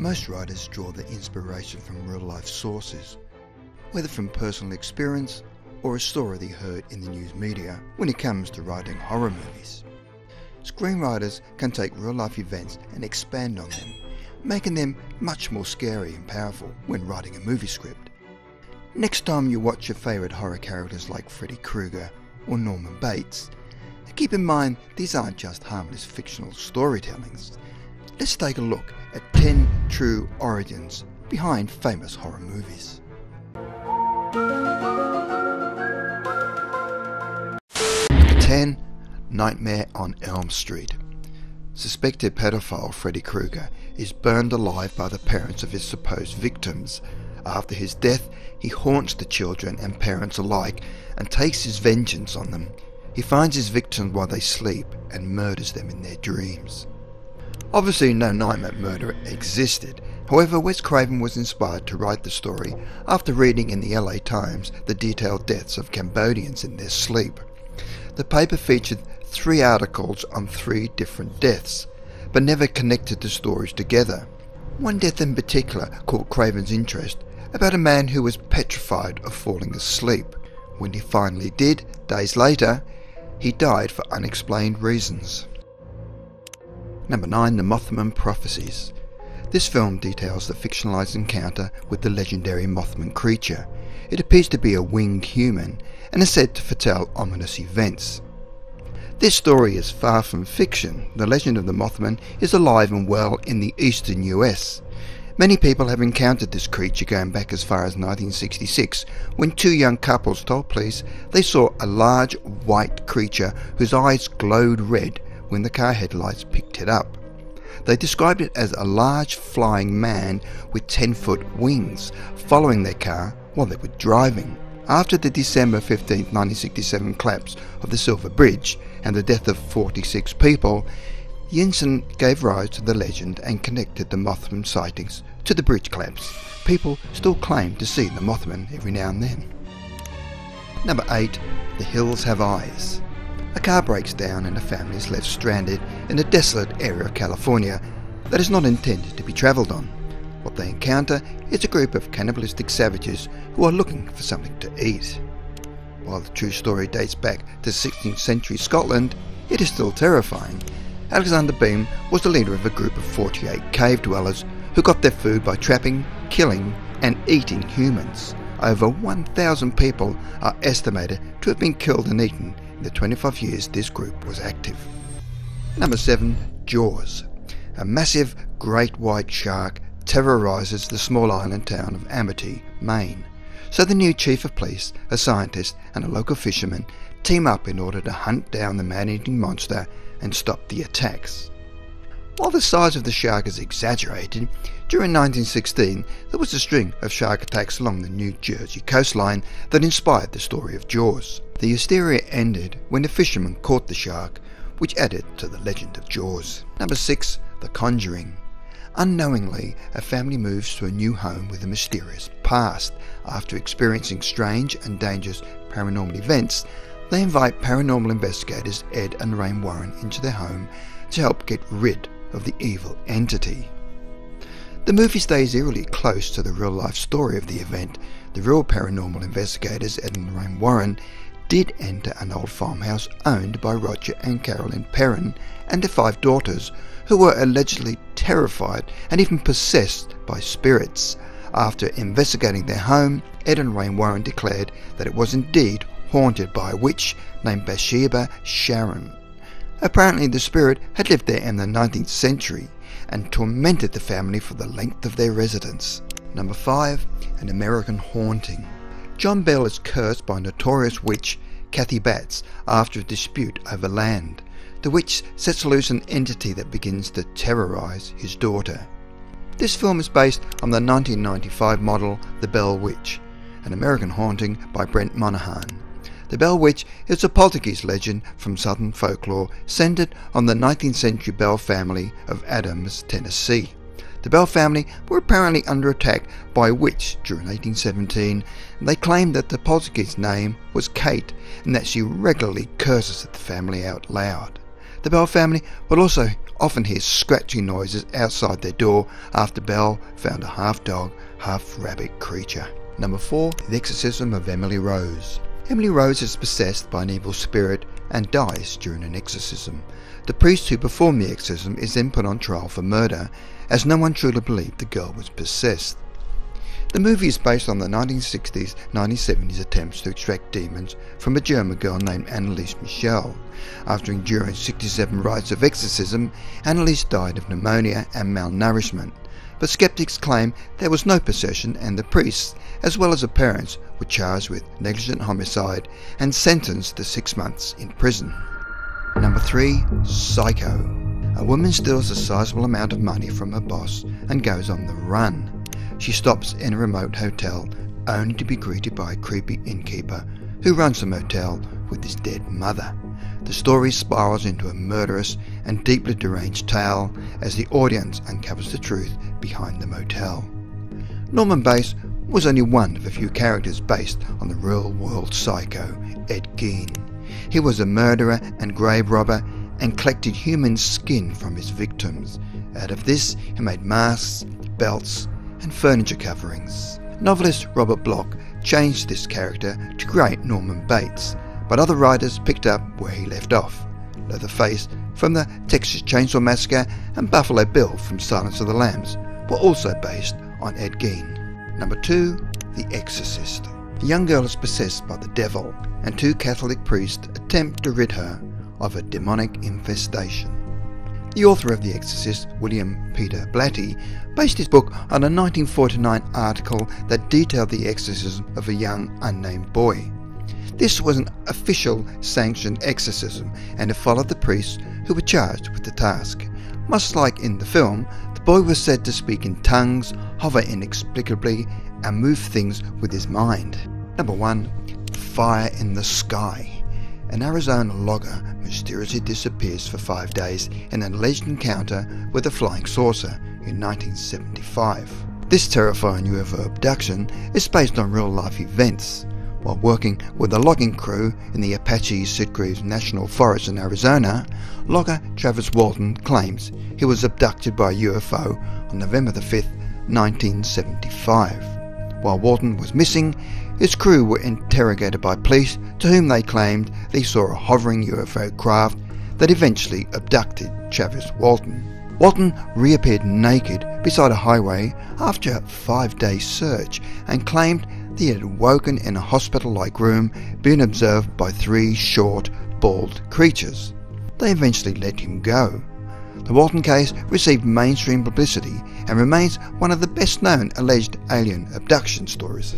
Most writers draw their inspiration from real-life sources, whether from personal experience or a story they heard in the news media when it comes to writing horror movies. Screenwriters can take real-life events and expand on them, making them much more scary and powerful when writing a movie script. Next time you watch your favourite horror characters like Freddy Krueger or Norman Bates, keep in mind these aren't just harmless fictional storytellings. Let's take a look at 10 true origins behind famous horror movies. Number 10. Nightmare on Elm Street. Suspected pedophile Freddy Krueger is burned alive by the parents of his supposed victims. After his death, he haunts the children and parents alike and takes his vengeance on them. He finds his victims while they sleep and murders them in their dreams. Obviously no nightmare murderer existed. However, Wes Craven was inspired to write the story after reading in the LA Times the detailed deaths of Cambodians in their sleep. The paper featured 3 articles on 3 different deaths, but never connected the stories together. One death in particular caught Craven's interest, about a man who was petrified of falling asleep. When he finally did, days later, he died for unexplained reasons. Number 9. The Mothman Prophecies. This film details the fictionalized encounter with the legendary Mothman creature. It appears to be a winged human and is said to foretell ominous events. This story is far from fiction. The legend of the Mothman is alive and well in the eastern US. Many people have encountered this creature going back as far as 1966, when 2 young couples told police they saw a large white creature whose eyes glowed red when the car headlights picked it up. They described it as a large flying man with 10-foot wings following their car while they were driving. After the December 15, 1967 collapse of the Silver Bridge and the death of 46 people, the incident gave rise to the legend and connected the Mothman sightings to the bridge collapse. People still claim to see the Mothman every now and then. Number 8. The Hills Have Eyes. A car breaks down and a family is left stranded in a desolate area of California that is not intended to be travelled on. What they encounter is a group of cannibalistic savages who are looking for something to eat. While the true story dates back to 16th century Scotland, it is still terrifying. Alexander Beam was the leader of a group of 48 cave dwellers who got their food by trapping, killing and eating humans. Over 1,000 people are estimated to have been killed and eaten in the 25 years this group was active. Number 7. Jaws. A massive great white shark terrorises the small island town of Amity, Maine. So the new chief of police, a scientist and a local fisherman team up in order to hunt down the man-eating monster and stop the attacks. While the size of the shark is exaggerated, during 1916 there was a string of shark attacks along the New Jersey coastline that inspired the story of Jaws. The hysteria ended when the fisherman caught the shark, which added to the legend of Jaws. Number 6. The Conjuring. Unknowingly, a family moves to a new home with a mysterious past. After experiencing strange and dangerous paranormal events, they invite paranormal investigators Ed and Lorraine Warren into their home to help get rid of the evil entity. The movie stays eerily close to the real-life story of the event. The real paranormal investigators Ed and Lorraine Warren did enter an old farmhouse owned by Roger and Carolyn Perrin and their 5 daughters, who were allegedly terrified and even possessed by spirits. After investigating their home, Ed and Lorraine Warren declared that it was indeed haunted by a witch named Bathsheba Sharon. Apparently the spirit had lived there in the 19th century and tormented the family for the length of their residence. Number 5. An American Haunting. John Bell is cursed by notorious witch Kathy Bates after a dispute over land. The witch sets loose an entity that begins to terrorize his daughter. This film is based on the 1995 model The Bell Witch, an American Haunting by Brent Monahan. The Bell Witch is a poltergeist legend from Southern folklore centered on the 19th century Bell family of Adams, Tennessee. The Bell family were apparently under attack by a witch during 1817, and they claimed that the poltergeist's name was Kate and that she regularly curses at the family out loud. The Bell family would also often hear scratching noises outside their door after Bell found a half-dog, half-rabbit creature. Number 4. The Exorcism of Emily Rose. Emily Rose is possessed by an evil spirit and dies during an exorcism. The priest who performed the exorcism is then put on trial for murder, as no one truly believed the girl was possessed. The movie is based on the 1960s-1970s attempts to extract demons from a German girl named Anneliese Michel. After enduring 67 rites of exorcism, Anneliese died of pneumonia and malnourishment. But skeptics claim there was no possession, and the priests, as well as the parents, were charged with negligent homicide and sentenced to 6 months in prison. Number 3. Psycho. A woman steals a sizable amount of money from her boss and goes on the run. She stops in a remote hotel, only to be greeted by a creepy innkeeper who runs the motel with his dead mother. The story spirals into a murderous and deeply deranged tale as the audience uncovers the truth behind the motel. Norman Bates was only one of a few characters based on the real-world psycho Ed Gein. He was a murderer and grave robber and collected human skin from his victims. Out of this, he made masks, belts, and furniture coverings. Novelist Robert Bloch changed this character to create Norman Bates, but other writers picked up where he left off. Leatherface from the Texas Chainsaw Massacre and Buffalo Bill from Silence of the Lambs were also based on Ed Gein. Number 2. The Exorcist. A young girl is possessed by the devil, and 2 Catholic priests attempt to rid her of a demonic infestation. The author of The Exorcist, William Peter Blatty, based his book on a 1949 article that detailed the exorcism of a young unnamed boy. This was an official sanctioned exorcism, and it followed the priests who were charged with the task. Much like in the film, the boy was said to speak in tongues, hover inexplicably, and move things with his mind. Number 1. Fire in the Sky. An Arizona logger mysteriously disappears for 5 days in an alleged encounter with a flying saucer in 1975. This terrifying UFO abduction is based on real-life events. While working with a logging crew in the Apache Sitgreaves National Forest in Arizona, logger Travis Walton claims he was abducted by a UFO on November 5, 1975. While Walton was missing, his crew were interrogated by police, to whom they claimed they saw a hovering UFO craft that eventually abducted Travis Walton. Walton reappeared naked beside a highway after a 5-day search and claimed that he had woken in a hospital-like room being observed by 3 short, bald creatures. They eventually let him go. The Walton case received mainstream publicity and remains one of the best-known alleged alien abduction stories.